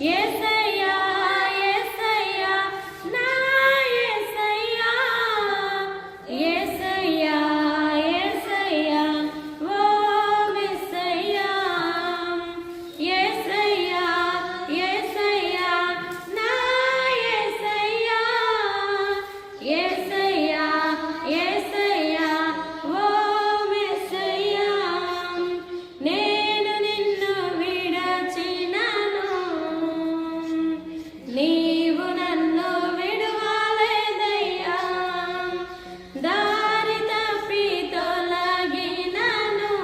యేసయ్యా యేసయ్యా నా యేసయ్యా యేసయ్యా యేసయ్యా ఓ యేసయ్యా యేసయ్యా యేసయ్యా నా యేసయ్యా యేసయ్యా యేసయ్యా ఓ యేసయ్యా నేను నిన్ను విడచినను నీవు నన్ను విడువలేదయ్యా దారి తప్పి తొలగినను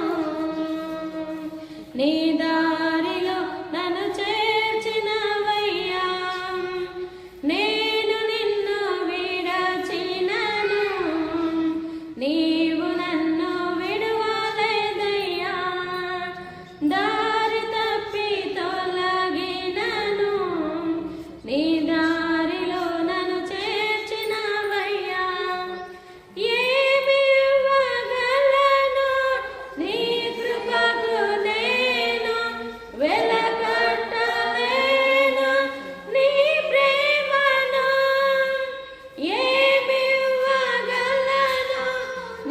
నీ దారిలో నన్ను చేర్చినవయ్యా నేను నిన్ను విడచినను నీవు నన్ను విడువలేదయ్యా దారి తప్పి తొలగినను నీ దారిలో నన్ను చేర్చినవయ్యా ఏమి ఇవ్వగలను నీ కృపకు నేను వెలకట్టలేను నీ ప్రేమను ఏమి ఇవ్వగలను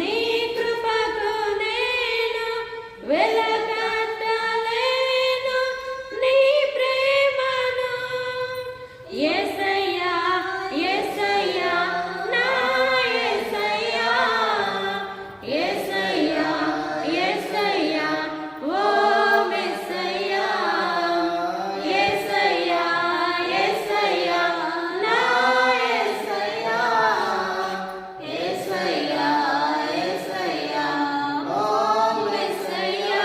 నీ కృపకు నేను వెలకట్టలేను నీ ప్రేమను యేసయ్యా యేసయ్యా నా యేసయ్యా యేసయ్యా యేసయ్యా ఓ యేసయ్యా యేసయ్యా యేసయ్యా నా యేసయ్యా యేసయ్యా యేసయ్యా ఓ యేసయ్యా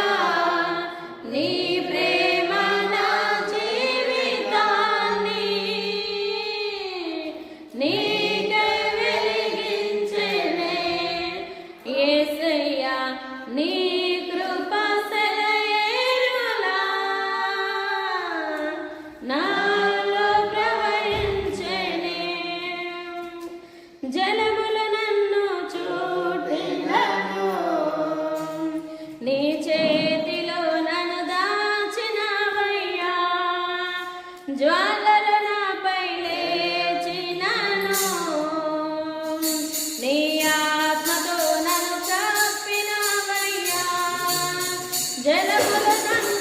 నీ ప్రేమ నా జీవితాన్ని నీకై వెలిగించెనే యేసయ్యా నీ కృప సెలయేరులా నాలో ప్రవహించెనే జలములు నన్ను చూడెను నీ చేతిలో నన్ను దాచినవయ్యా జ్వాలలు నాపై లేచినను నీ ఆత్మతో నన్ను కప్పినవయ్యా జలములు నన్ను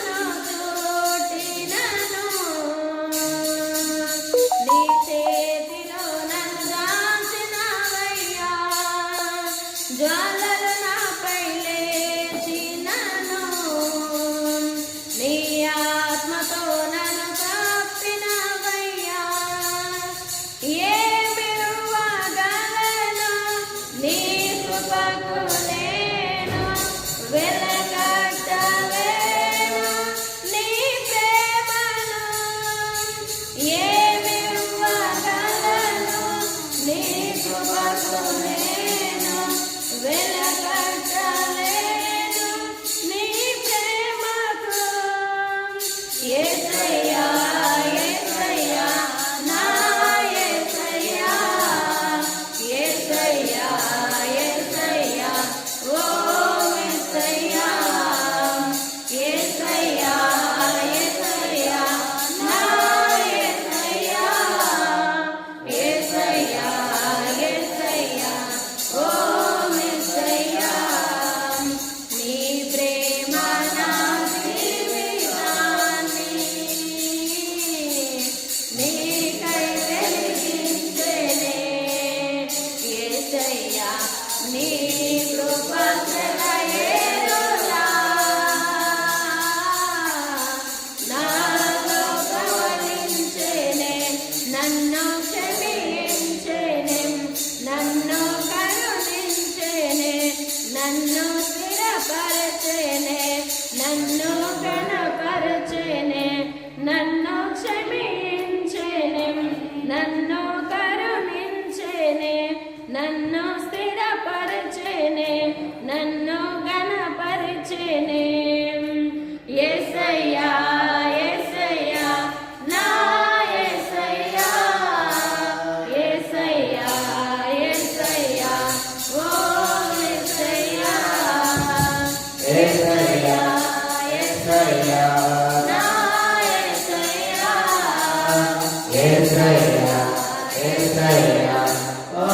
చూటినను నీ చేతిలో నన్ను దాచినవయ్యా జ్వాలలు నాపై లేచినను నీ ఆత్మతో నన్ను కప్పినవయ్యా ఏమి ఇవ్వగలను నీ కృపకు నేను వెలకట్టలేను నీ ప్రేమను ఏమి ఇవ్వగలను నీ కృపకు నేను వెలకట్టలేను నీ ప్రేమకు యేసయ్యా యేసయ్యా నా యేసయ్యా యేసయ్యా యేసయ్యా ఓ యేసయ్యా యేసయ్యా యేసయ్యా నా యేసయ్యా యేసయ్యా యేసయ్యా ఓ యేసయ్యా నీ ప్రేమ నా జీవితాన్ని నీకై వెలిగించెనే యేసయ్యా నీ కృప సెలయేరులా నాలో ప్రవహించెనే నన్ను క్షమించెనే నన్ను కరుణించెనే నన్ను స్థిరపరచెనే నన్ను ఘనపరచెనే నన్ను క్షమించెనే నన్ను కరుణించెనే నన్ను స్థిరపరచెనే నన్ను ఘనపరచెనే యేసయ్యా యేసయ్యా నా యేసయ్యా యేసయ్యా యేసయ్యా ఓ యేసయ్యా యేసయ్యా యేసయ్యా నా యేసయ్యా యేసయ్యా యేసయ్యా ఓ